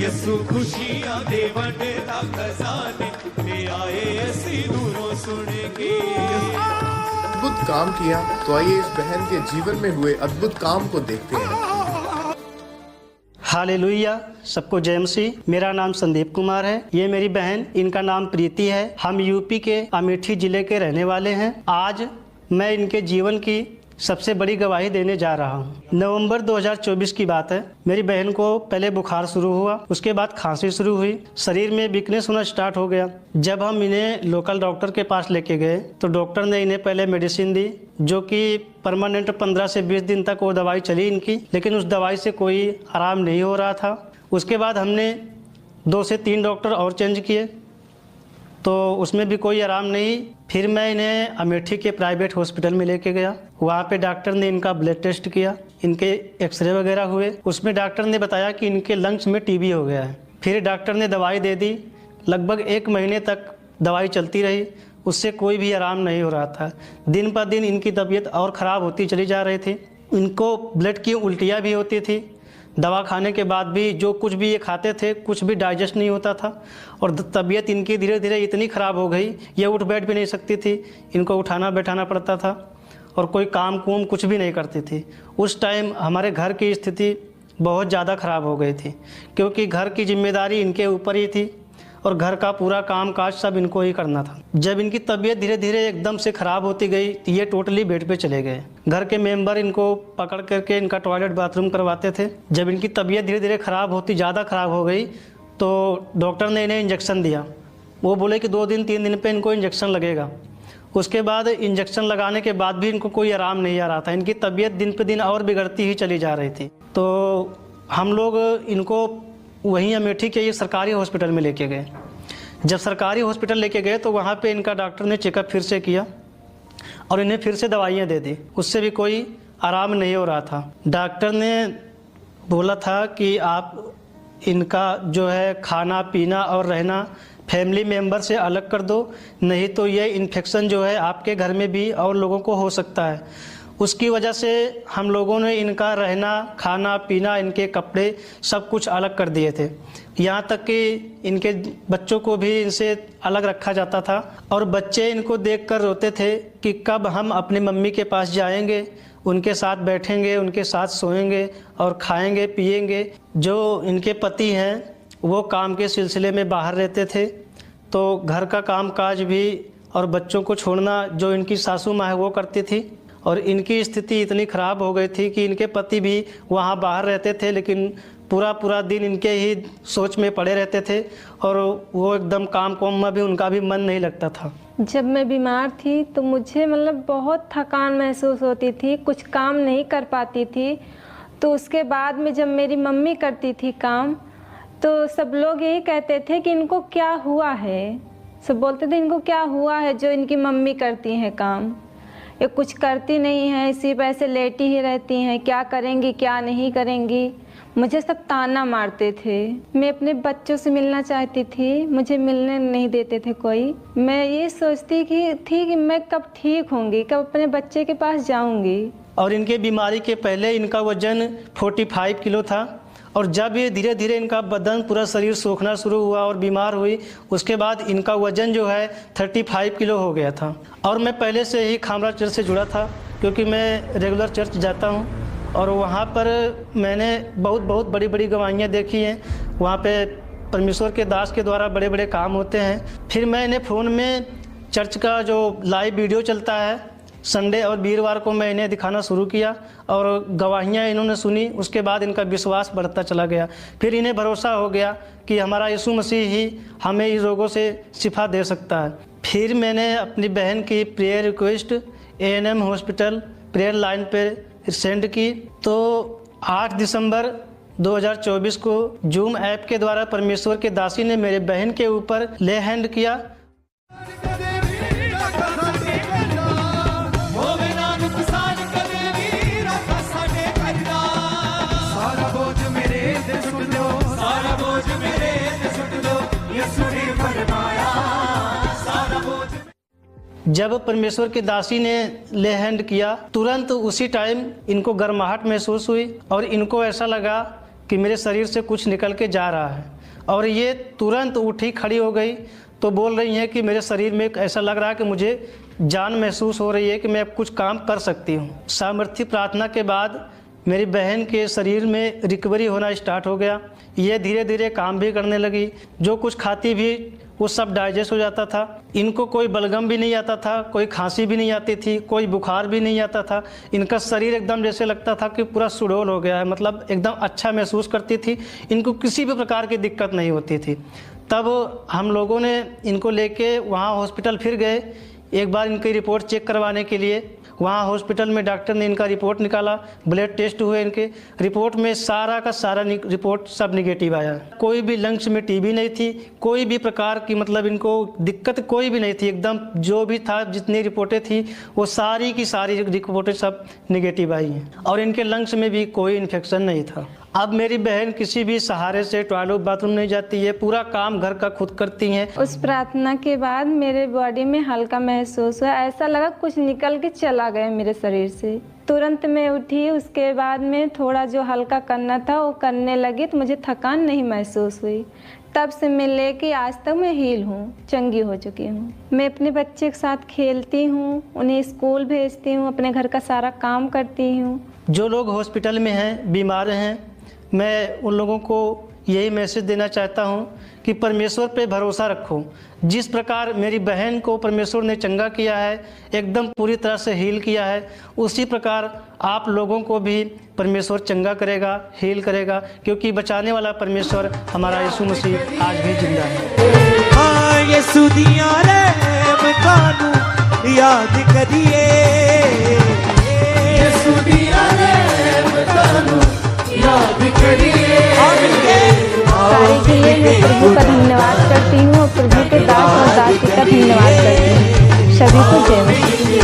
यसु खुशियां दे वंडदा खजाने ले आए ऐसी दूरों सुन के। अद्भुत काम किया, तो आइए इस बहन के जीवन में हुए अद्भुत काम को देखते हैं। हालेलुया, सबको जय मसीह। मेरा नाम संदीप कुमार है, ये मेरी बहन, इनका नाम प्रीति है। हम यूपी के अमेठी जिले के रहने वाले हैं। आज मैं इनके जीवन की सबसे बड़ी गवाही देने जा रहा हूँ। नवंबर 2024 की बात है। मेरी बहन को पहले बुखार शुरू हुआ, उसके बाद खांसी शुरू हुई, शरीर में वीकनेस होना स्टार्ट हो गया। जब हम इन्हें लोकल डॉक्टर के पास लेके गए तो डॉक्टर ने इन्हें पहले मेडिसिन दी, जो कि परमानेंट 15 से 20 दिन तक वो दवाई चली इनकी, लेकिन उस दवाई से कोई आराम नहीं हो रहा था। उसके बाद हमने 2 से 3 डॉक्टर और चेंज किए, तो उसमें भी कोई आराम नहीं। फिर मैं इन्हें अमेठी के प्राइवेट हॉस्पिटल में लेके गया। वहाँ पे डॉक्टर ने इनका ब्लड टेस्ट किया, इनके एक्सरे वगैरह हुए। उसमें डॉक्टर ने बताया कि इनके लंग्स में टीबी हो गया है। फिर डॉक्टर ने दवाई दे दी। लगभग 1 महीने तक दवाई चलती रही, उससे कोई भी आराम नहीं हो रहा था। दिन पर दिन इनकी तबीयत और ख़राब होती चली जा रही थी। इनको ब्लड की उल्टियाँ भी होती थी। दवा खाने के बाद भी जो कुछ भी ये खाते थे, कुछ भी डाइजेस्ट नहीं होता था। और तबीयत इनकी धीरे धीरे इतनी ख़राब हो गई, ये उठ बैठ भी नहीं सकती थी, इनको उठाना बैठाना पड़ता था और कोई काम कुम कुछ भी नहीं करती थी। उस टाइम हमारे घर की स्थिति बहुत ज़्यादा ख़राब हो गई थी, क्योंकि घर की जिम्मेदारी इनके ऊपर ही थी और घर का पूरा काम काज सब इनको ही करना था। जब इनकी तबीयत धीरे धीरे एकदम से ख़राब होती गई तो ये टोटली बेड पे चले गए। घर के मेंबर इनको पकड़ करके इनका टॉयलेट बाथरूम करवाते थे। जब इनकी तबीयत धीरे धीरे ख़राब होती ज़्यादा ख़राब हो गई तो डॉक्टर ने इन्हें इंजेक्शन दिया। वो बोले कि 2 दिन 3 दिन पर इनको इंजेक्शन लगेगा। उसके बाद इंजेक्शन लगाने के बाद भी इनको कोई आराम नहीं आ रहा था। इनकी तबीयत दिन पे दिन और बिगड़ती ही चली जा रही थी। तो हम लोग इनको वहीं अमेठी के ये सरकारी हॉस्पिटल में लेके गए। जब सरकारी हॉस्पिटल लेके गए तो वहाँ पे इनका डॉक्टर ने चेकअप फिर से किया और इन्हें फिर से दवाइयाँ दे दी। उससे भी कोई आराम नहीं हो रहा था। डॉक्टर ने बोला था कि आप इनका जो है खाना पीना और रहना फैमिली मेम्बर से अलग कर दो, नहीं तो ये इन्फेक्शन जो है आपके घर में भी और लोगों को हो सकता है। उसकी वजह से हम लोगों ने इनका रहना खाना पीना इनके कपड़े सब कुछ अलग कर दिए थे। यहाँ तक कि इनके बच्चों को भी इनसे अलग रखा जाता था और बच्चे इनको देखकर रोते थे कि कब हम अपनी मम्मी के पास जाएंगे, उनके साथ बैठेंगे, उनके साथ सोएंगे और खाएंगे पिएंगे। जो इनके पति हैं वो काम के सिलसिले में बाहर रहते थे, तो घर का काम काज भी और बच्चों को छोड़ना जो इनकी सासू माँ है वो करती थी। और इनकी स्थिति इतनी ख़राब हो गई थी कि इनके पति भी वहाँ बाहर रहते थे, लेकिन पूरा दिन इनके ही सोच में पड़े रहते थे और वो एकदम काम में भी उनका भी मन नहीं लगता था। जब मैं बीमार थी तो मुझे मतलब बहुत थकान महसूस होती थी, कुछ काम नहीं कर पाती थी। तो उसके बाद में जब मेरी मम्मी करती थी काम तो सब लोग यही कहते थे कि इनको क्या हुआ है। सब बोलते थे इनको क्या हुआ है जो इनकी मम्मी करती हैं काम, ये कुछ करती नहीं है, इसी पे ऐसे लेटी ही रहती हैं, क्या करेंगी क्या नहीं करेंगी। मुझे सब ताना मारते थे। मैं अपने बच्चों से मिलना चाहती थी, मुझे मिलने नहीं देते थे कोई। मैं ये सोचती थी कि मैं कब ठीक होंगी, कब अपने बच्चे के पास जाऊंगी। और इनके बीमारी के पहले इनका वजन 45 किलो था और जब ये धीरे धीरे इनका बदन पूरा शरीर सूखना शुरू हुआ और बीमार हुई, उसके बाद इनका वजन जो है 35 किलो हो गया था। और मैं पहले से ही खामरा चर्च से जुड़ा था, क्योंकि मैं रेगुलर चर्च जाता हूँ और वहाँ पर मैंने बहुत बड़ी बड़ी गवाहियाँ देखी हैं। वहाँ पे परमेश्वर के दास के द्वारा बड़े बड़े काम होते हैं। फिर मैंने फ़ोन में चर्च का जो लाइव वीडियो चलता है संडे और वीरवार को मैं इन्हें दिखाना शुरू किया और गवाहियाँ इन्होंने सुनी। उसके बाद इनका विश्वास बढ़ता चला गया। फिर इन्हें भरोसा हो गया कि हमारा यीशु मसीह ही हमें इस रोगों से शिफा दे सकता है। फिर मैंने अपनी बहन की prayer request ANM hospital prayer line पर सेंड की। तो 8 दिसंबर 2024 को जूम ऐप के द्वारा परमेश्वर के दासी ने मेरे बहन के ऊपर ले हैंड किया। जब परमेश्वर के दासी ने ले हैंड किया, तुरंत उसी टाइम इनको गर्माहट महसूस हुई और इनको ऐसा लगा कि मेरे शरीर से कुछ निकल के जा रहा है, और ये तुरंत उठी, खड़ी हो गई, तो बोल रही हैं कि मेरे शरीर में ऐसा लग रहा है कि मुझे जान महसूस हो रही है कि मैं अब कुछ काम कर सकती हूँ। सामर्थ्य प्रार्थना के बाद मेरी बहन के शरीर में रिकवरी होना स्टार्ट हो गया। ये धीरे धीरे काम भी करने लगी, जो कुछ खाती भी वो सब डाइजेस्ट हो जाता था। इनको कोई बलगम भी नहीं आता था, कोई खांसी भी नहीं आती थी, कोई बुखार भी नहीं आता था। इनका शरीर एकदम जैसे लगता था कि पूरा सुडौल हो गया है, मतलब एकदम अच्छा महसूस करती थी। इनको किसी भी प्रकार की दिक्कत नहीं होती थी। तब हम लोगों ने इनको लेके वहाँ हॉस्पिटल फिर गए, एक बार इनकी रिपोर्ट चेक करवाने के लिए। वहाँ हॉस्पिटल में डॉक्टर ने इनका रिपोर्ट निकाला, ब्लड टेस्ट हुए इनके, रिपोर्ट में सारा का सारा रिपोर्ट सब निगेटिव आया। कोई भी लंग्स में टीबी नहीं थी, कोई भी प्रकार की मतलब इनको दिक्कत कोई भी नहीं थी। एकदम जो भी था, जितनी रिपोर्टें थी वो सारी की सारी रिपोर्टें सब निगेटिव आई हैं, और इनके लंग्स में भी कोई इन्फेक्शन नहीं था। अब मेरी बहन किसी भी सहारे से टॉयलेट बाथरूम नहीं जाती है, पूरा काम घर का खुद करती हैं। उस प्रार्थना के बाद मेरे बॉडी में हल्का महसूस हुआ, ऐसा लगा कुछ निकल के चला गया मेरे शरीर से। तुरंत मैं उठी, उसके बाद में थोड़ा जो हल्का करना था वो करने लगी, तो मुझे थकान नहीं महसूस हुई। तब से मैं लेके आज तक मैं हील हूँ, चंगी हो चुकी हूँ। मैं अपने बच्चे के साथ खेलती हूँ, उन्हें स्कूल भेजती हूँ, अपने घर का सारा काम करती हूँ। जो लोग हॉस्पिटल में हैं, बीमार हैं, मैं उन लोगों को यही मैसेज देना चाहता हूं कि परमेश्वर पे भरोसा रखो। जिस प्रकार मेरी बहन को परमेश्वर ने चंगा किया है, एकदम पूरी तरह से हील किया है, उसी प्रकार आप लोगों को भी परमेश्वर चंगा करेगा, हील करेगा, क्योंकि बचाने वाला परमेश्वर हमारा यीशु मसीह आज भी जिंदा है। हाँ यीशु दिया रहमतां याद करिए, यीशु दिया रहमतां याद करिए। सारे के लिए मैं प्रभु का धन्यवाद करती हूँ और प्रभु के दास और दासी का धन्यवाद करती हूँ। सभी को जय मसीह।